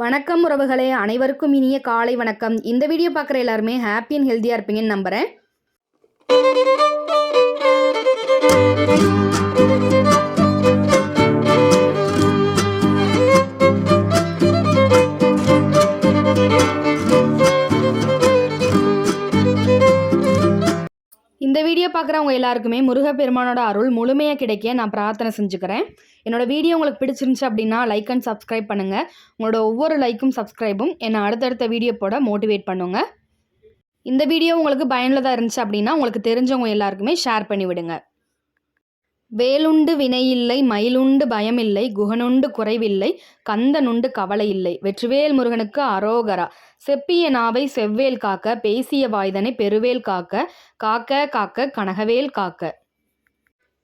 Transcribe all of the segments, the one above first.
வணக்கம் உறவுகளே, அனைவருக்கும் இனிய காலை வணக்கம். இந்த வீடியோ பார்க்குற எல்லாருமே ஹாப்பி அண்ட் ஹெல்த்தியாக இருப்பீங்கன்னு நம்புகிறேன். இந்த வீடியோ பார்க்குறவங்க எல்லாருக்குமே முருகப்பெருமானோட அருள் முழுமையாக கிடைக்க நான் பிரார்த்தனை செஞ்சுக்கிறேன். என்னோட வீடியோ உங்களுக்கு பிடிச்சிருந்துச்சு அப்படின்னா லைக் அண்ட் சப்ஸ்கிரைப் பண்ணுங்கள். உங்களோட ஒவ்வொரு லைக்கும் சப்ஸ்கிரைபும் என்னை அடுத்தடுத்த வீடியோ போட மோட்டிவேட் பண்ணுங்க. இந்த வீடியோ உங்களுக்கு பயனுள்ளதாக இருந்துச்சு அப்படின்னா உங்களுக்கு தெரிஞ்சவங்க எல்லாருக்குமே ஷேர் பண்ணி விடுங்க. வேலுண்டு வினையில்லை, மயிலுண்டு பயமில்லை, குகனுண்டு குறைவில்லை, கந்தனுண்டு கவலை இல்லை, வெற்றிவேல் முருகனுக்கு அரோகரா. செப்பிய நாவை செவ்வேல் காக்க, பேசிய வாய்தனை பெருவேல் காக்க, காக்க காக்க கனகவேல் காக்க.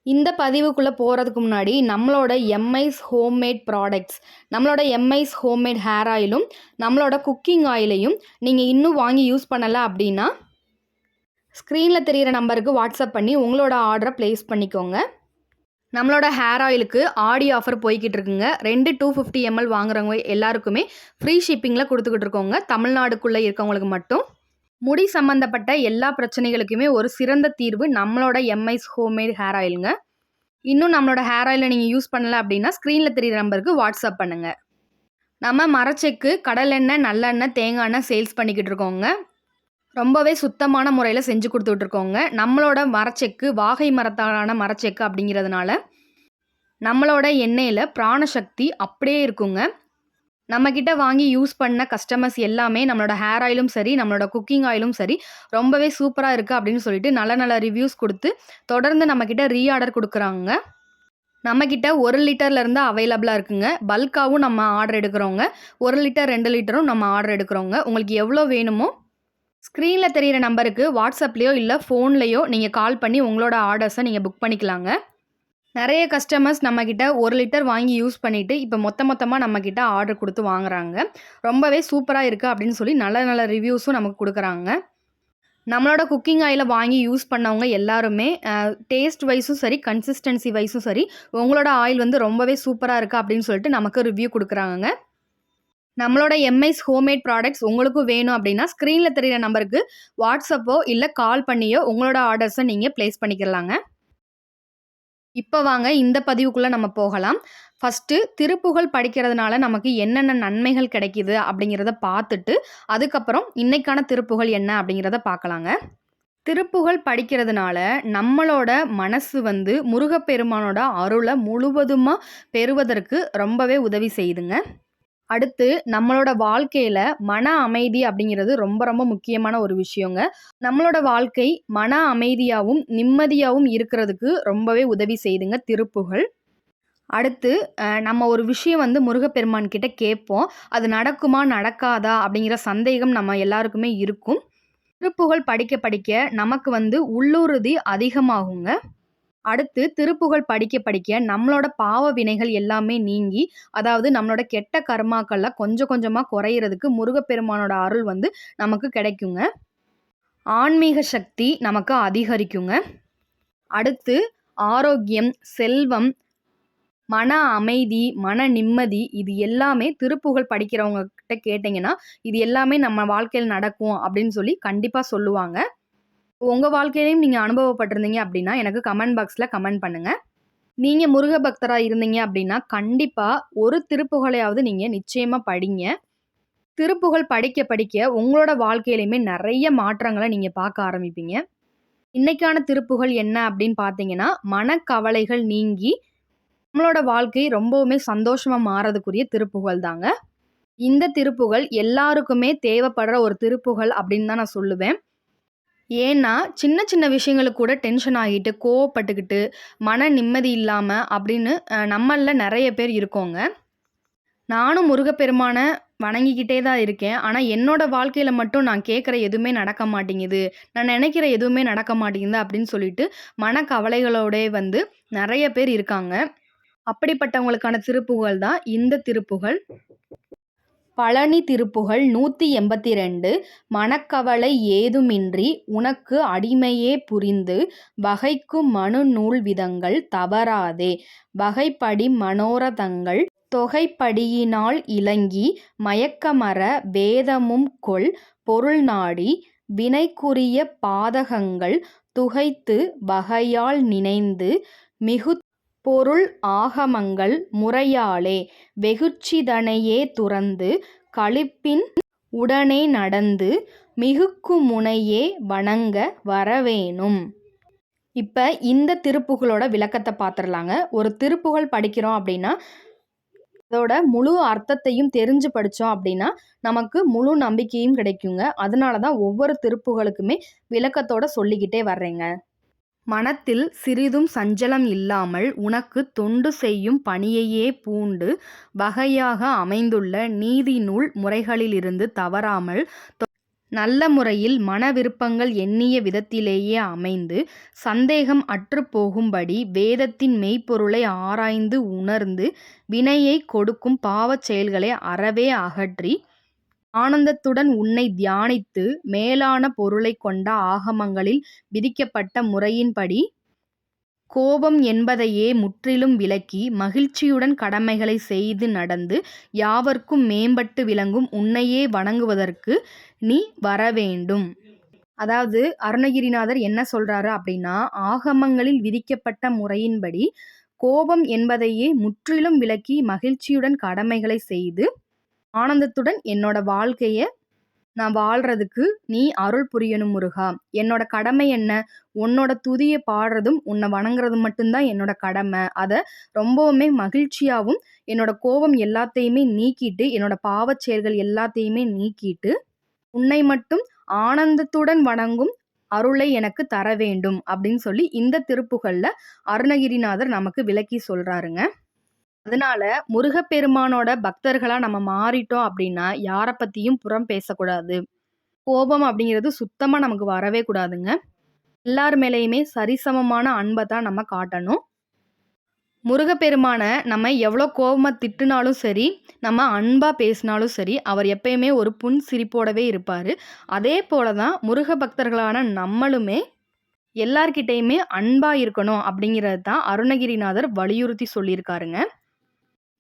இந்த பதிவுக்குள்ளே போகிறதுக்கு முன்னாடி நம்மளோட எம்ஐஸ் ஹோம்மேட் ப்ராடக்ட்ஸ், நம்மளோட எம்ஐஸ் ஹோம்மேட் ஹேர் ஆயிலும் நம்மளோட குக்கிங் ஆயிலையும் நீங்கள் இன்னும் வாங்கி யூஸ் பண்ணலை அப்படின்னா ஸ்க்ரீனில் தெரிகிற நம்பருக்கு வாட்ஸ்அப் பண்ணி உங்களோட ஆர்டரை ப்ளேஸ் பண்ணிக்கோங்க. நம்மளோட ஹேர் ஆயிலுக்கு ஆடி ஆஃபர் போய்கிட்டு இருக்குங்க. 2 250 ml வாங்குறவங்க எல்லாருக்குமே ஃப்ரீ ஷிப்பிங்கில் கொடுத்துக்கிட்டு இருக்கோங்க. தமிழ்நாடுக்குள்ளே இருக்கவங்களுக்கு மட்டும். முடி சம்மந்தப்பட்ட எல்லா பிரச்சனைகளுக்குமே ஒரு சிறந்த தீர்வு நம்மளோட எம்ஐஸ் ஹோம்மேட் ஹேர் ஆயிலுங்க. இன்னும் நம்மளோட ஹேர் ஆயிலை நீங்கள் யூஸ் பண்ணல அப்படின்னா ஸ்க்ரீனில் தெரிகிற நம்பருக்கு வாட்ஸ்அப் பண்ணுங்கள். நம்ம மரச்செக்கு, கடலெண்ணெய், நல்லெண்ணெய், தேங்காய் எண்ணெய் சேல்ஸ் பண்ணிக்கிட்டு இருக்கோங்க. ரொம்பவே சுத்தமான முறையில் செஞ்சு கொடுத்துட்ருக்கோங்க. நம்மளோட மரச்செக்கு வாகை மரத்தாலான மரச்செக்கு அப்படிங்கிறதுனால நம்மளோட எண்ணெயில் பிராணசக்தி அப்படியே இருக்குங்க. நம்மக்கிட்ட வாங்கி யூஸ் பண்ண கஸ்டமர்ஸ் எல்லாமே நம்மளோட ஹேர் ஆயிலும் சரி, நம்மளோட குக்கிங் ஆயிலும் சரி ரொம்பவே சூப்பராக இருக்குது அப்படின்னு சொல்லிட்டு நல்ல நல்ல ரிவ்யூஸ் கொடுத்து தொடர்ந்து நம்மக்கிட்ட ரீஆர்டர் கொடுக்குறாங்க. நம்மக்கிட்ட 1 லிட்டர்லேருந்து அவைலபிளாக இருக்குங்க. பல்காகவும் நம்ம ஆர்டர் எடுக்கிறோங்க. 1 லிட்டர் 2 லிட்டரும் நம்ம ஆர்டர் எடுக்கிறோங்க. உங்களுக்கு எவ்வளோ வேணுமோ ஸ்க்ரீனில் தெரிகிற நம்பருக்கு வாட்ஸ்அப்லேயோ இல்லை ஃபோன்லேயோ நீங்கள் கால் பண்ணி உங்களோட ஆர்டர்ஸை நீங்கள் புக் பண்ணிக்கலாங்க. நிறைய கஸ்டமர்ஸ் நம்மக்கிட்ட 1 லிட்டர் வாங்கி யூஸ் பண்ணிவிட்டு இப்போ மொத்தமாக நம்மக்கிட்ட ஆர்டர் கொடுத்து வாங்குறாங்க. ரொம்பவே சூப்பராக இருக்குது அப்படின்னு சொல்லி நல்ல நல்ல ரிவ்யூஸும் நமக்கு கொடுக்குறாங்க. நம்மளோட குக்கிங் ஆயிலை வாங்கி யூஸ் பண்ணவங்க எல்லாருமே டேஸ்ட் வைஸும் சரி, கன்சிஸ்டன்சி வைஸும் சரி உங்களோட ஆயில் வந்து ரொம்பவே சூப்பராக இருக்குது அப்படின்னு சொல்லிட்டு நமக்கு ரிவ்யூ கொடுக்குறாங்க. நம்மளோட எம்ஐஸ் ஹோம்மேட் ப்ராடக்ட்ஸ் உங்களுக்கும் வேணும் அப்படின்னா ஸ்க்ரீனில் தெரிகிற நம்பருக்கு வாட்ஸ்அப்போ இல்லை கால் பண்ணியோ உங்களோட ஆர்டர்ஸை நீங்கள் ப்ளேஸ் பண்ணிக்கலாங்க. இப்போ வாங்க இந்த பதிவுக்குள்ளே நம்ம போகலாம். ஃபஸ்ட்டு திருப்புகழ் படிக்கிறதுனால நமக்கு என்னென்ன நன்மைகள் கிடைக்கிது அப்படிங்கிறத பார்த்துட்டு அதுக்கப்புறம் இன்றைக்கான திருப்புகழ் என்ன அப்படிங்கிறத பார்க்கலாங்க. திருப்புகழ் படிக்கிறதுனால நம்மளோட மனசு வந்து முருகப்பெருமானோட அருளை முழுவதுமாக பெறுவதற்கு ரொம்பவே உதவி செய்யுதுங்க. அடுத்து நம்மளோட வாழ்க்கையில் மன அமைதி அப்படிங்கிறது ரொம்ப ரொம்ப முக்கியமான ஒரு விஷயங்க. நம்மளோட வாழ்க்கை மன அமைதியாகவும் நிம்மதியாகவும் இருக்கிறதுக்கு ரொம்பவே உதவி செய்யுதுங்க திருப்புகழ். அடுத்து நம்ம ஒரு விஷயம் வந்து முருகப்பெருமான் கிட்ட கேட்போம். அது நடக்குமா நடக்காதா அப்படிங்கிற சந்தேகம் நம்ம எல்லாருக்குமே இருக்கும். திருப்புகழ் படிக்க படிக்க நமக்கு வந்து உள்ளுறுதி அதிகமாகுங்க. அடுத்து திருப்புகழ் படிக்க படிக்க நம்மளோட பாவ வினைகள் எல்லாமே நீங்கி, அதாவது நம்மளோட கெட்ட கர்மாக்கள்லாம் கொஞ்சம் கொஞ்சமாக குறையிறதுக்கு முருகப்பெருமானோட அருள் வந்து நமக்கு கிடைக்குங்க. ஆன்மீக சக்தி நமக்கு அதிகரிக்குங்க. அடுத்து ஆரோக்கியம், செல்வம், மன அமைதி, மன நிம்மதி இது எல்லாமே திருப்புகழ் படிக்கிறவங்க கிட்ட கேட்டிங்கன்னா இது எல்லாமே நம்ம வாழ்க்கையில் நடக்கும் அப்படின்னு சொல்லி கண்டிப்பாக சொல்லுவாங்க. உங்கள் வாழ்க்கையிலையும் நீங்கள் அனுபவப்பட்டிருந்தீங்க அப்படின்னா எனக்கு கமெண்ட் பாக்ஸில் கமெண்ட் பண்ணுங்கள். நீங்கள் முருக பக்தராக இருந்தீங்க அப்படின்னா கண்டிப்பாக ஒரு திருப்புகழையாவது நீங்கள் நிச்சயமாக படிங்க. திருப்புகழ் படிக்க படிக்க உங்களோட வாழ்க்கையிலையுமே நிறைய மாற்றங்களை நீங்கள் பார்க்க ஆரம்பிப்பீங்க. இன்றைக்கான திருப்புகழ் என்ன அப்படின்னு பார்த்தீங்கன்னா, மனக்கவலைகள் நீங்கி நம்மளோட வாழ்க்கை ரொம்பவுமே சந்தோஷமாக மாறதுக்குரிய திருப்புகழ் தாங்க. இந்த திருப்புகழ் எல்லாருக்குமே தேவைப்படுற ஒரு திருப்புகழ் அப்படின்னு தான் நான் சொல்லுவேன். ஏன்னா சின்ன சின்ன விஷயங்களுக்கு கூட டென்ஷன் ஆகிட்டு கோவப்பட்டுக்கிட்டு மன நிம்மதி இல்லாமல் அப்படின்னு நம்மளில் நிறைய பேர் இருக்கோங்க. நானும் முருகப்பெருமான வணங்கிக்கிட்டே தான் இருக்கேன். ஆனால் என்னோடய வாழ்க்கையில் மட்டும் நான் கேட்குற எதுவுமே நடக்க மாட்டேங்குது, நான் நினைக்கிற எதுவுமே நடக்க மாட்டேங்குது அப்படின்னு சொல்லிட்டு மனக்கவலைகளோட வந்து நிறைய பேர் இருக்காங்க. அப்படிப்பட்டவங்களுக்கான திருப்புகழ் தான் இந்த திருப்புகழ். பழனி திருப்புகழ் 182. மனக்கவலை ஏதுமின்றி உனக்கு அடிமையே புரிந்து வகைக்கும் மனு நூல் விதங்கள் தவறாதே வகைப்படி மனோரதங்கள் தொகைப்படியினால் இலங்கி மயக்கமற வேதமும் கொள் பொருள் நாடி வினைக்குரிய பாதகங்கள் துகைத்து வகையால் நினைந்து மிகுத் பொருள் ஆகமங்கள் முறையாலே வெகுட்சிதனையே துறந்து களிப்பின் உடனே நடந்து மிகுக்குமுனையே வணங்க வரவேணும். இப்போ இந்த திருப்புகளோட விளக்கத்தை பார்த்துடலாங்க. ஒரு திருப்புகழ் படிக்கிறோம் அப்படின்னா அதோட முழு அர்த்தத்தையும் தெரிஞ்சு படித்தோம் அப்படின்னா நமக்கு முழு நம்பிக்கையும் கிடைக்குங்க. அதனால தான் ஒவ்வொரு திருப்புகளுக்குமே விளக்கத்தோட சொல்லிக்கிட்டே வர்றேங்க. மனத்தில் சிறிதும் சஞ்சலம் இல்லாமல் உனக்கு தொண்டு செய்யும் பணியையே பூண்டு வகையாக அமைந்துள்ள நீதி நூல் முறைகளிலிருந்து தவறாமல் நல்ல முறையில் மன விருப்பங்கள் எண்ணிய விதத்திலேயே அமைந்து சந்தேகம் அற்று போகும்படி வேதத்தின் மெய்ப்பொருளை ஆராய்ந்து உணர்ந்து வினையை கொடுக்கும் பாவச் செயல்களை அறவே அகற்றி ஆனந்தத்துடன் உன்னை தியானித்து மேலான பொருளை கொண்ட ஆகமங்களில் விதிக்கப்பட்ட முறையின்படி கோபம் என்பதையே முற்றிலும் விலக்கி மகிழ்ச்சியுடன் கடமைகளை செய்து நடந்து யாவர்க்கும் மேம்பட்டு விளங்கும் உன்னையே வணங்குவதற்கு நீ வரவேண்டும். அதாவது அருணகிரிநாதர் என்ன சொல்றாரு அப்படின்னா, ஆகமங்களில் விதிக்கப்பட்ட முறையின்படி கோபம் என்பதையே முற்றிலும் விலக்கி மகிழ்ச்சியுடன் கடமைகளை செய்து ஆனந்தத்துடன் என்னோட வாழ்க்கையை நான் வாழ்றதுக்கு நீ அருள் புரியணும் முருகா. என்னோட கடமை என்ன? உன்னோட துதியை பாடுறதும் உன்னை வணங்குறதும் மட்டும்தான் என்னோட கடமை. அதை ரொம்பவுமே மகிழ்ச்சியாகவும் என்னோட கோபம் எல்லாத்தையுமே நீக்கிட்டு என்னோட பாவச் செயல்கள் எல்லாத்தையுமே நீக்கிட்டு உன்னை மட்டும் ஆனந்தத்துடன் வணங்கும் அருளை எனக்கு தர வேண்டும் அப்படின்னு சொல்லி இந்த திருப்புகள்ல அருணகிரிநாதர் நமக்கு விளக்கி சொல்றாருங்க. அதனால முருகப்பெருமானோட பக்தர்களா நம்ம மாறிட்டோம் அப்படின்னா யாரை பத்தியும் புறம் பேசக்கூடாது. கோபம் அப்படிங்கிறது சுத்தமா நமக்கு வரவே கூடாதுங்க. எல்லார் மேலேயுமே சரிசமமான அன்பை தான் நம்ம காட்டணும். முருகப்பெருமான நம்ம எவ்வளோ கோபமாக திட்டுனாலும் சரி, நம்ம அன்பாக பேசினாலும் சரி, அவர் எப்பயுமே ஒரு புன் சிரிப்போடவே இருப்பார். அதே போல தான் முருக பக்தர்களான நம்மளுமே எல்லார்கிட்டையுமே அன்பாக இருக்கணும் அப்படிங்கிறது தான் அருணகிரிநாதர் வலியுறுத்தி சொல்லியிருக்காருங்க.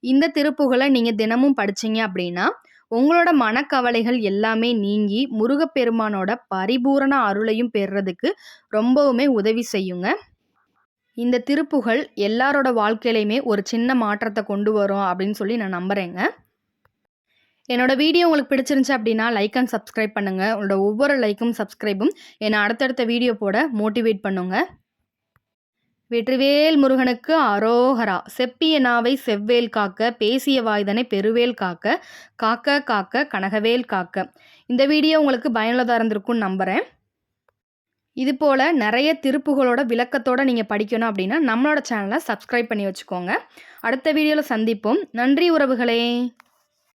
இந்த திருப்புகளை நீங்கள் தினமும் படிச்சீங்க அப்படின்னா உங்களோட மனக்கவலைகள் எல்லாமே நீங்கி முருகப்பெருமானோட பரிபூரண அருளையும் பெறுறதுக்கு ரொம்பவுமே உதவி செய்யுங்க. இந்த திருப்புகள் எல்லாரோட வாழ்க்கையிலையுமே ஒரு சின்ன மாற்றத்தை கொண்டு வரும் அப்படின்னு சொல்லி நான் நம்புகிறேங்க. என்னோட வீடியோ உங்களுக்கு பிடிச்சிருந்துச்சு அப்படின்னா லைக் அண்ட் சப்ஸ்கிரைப் பண்ணுங்கள். உங்களோட ஒவ்வொரு லைக்கும் சப்ஸ்கிரைபும் என்னை அடுத்தடுத்த வீடியோ போட மோட்டிவேட் பண்ணுங்க. வெற்றிவேல் முருகனுக்கு அரோகரா. செப்பிய நாவை செவ்வேல் காக்க, பேசிய வாய்தனை பெருவேல் காக்க, காக்க காக்க கனகவேல் காக்க. இந்த வீடியோ உங்களுக்கு பயனுள்ளதாக இருந்திருக்கும்னு நம்புகிறேன். இது போல் நிறைய திருப்புகளோட விளக்கத்தோடு நீங்கள் படிக்கணும் அப்படின்னா நம்மளோட சேனலை சப்ஸ்கிரைப் பண்ணி வச்சுக்கோங்க. அடுத்த வீடியோவில் சந்திப்போம். நன்றி உறவுகளே.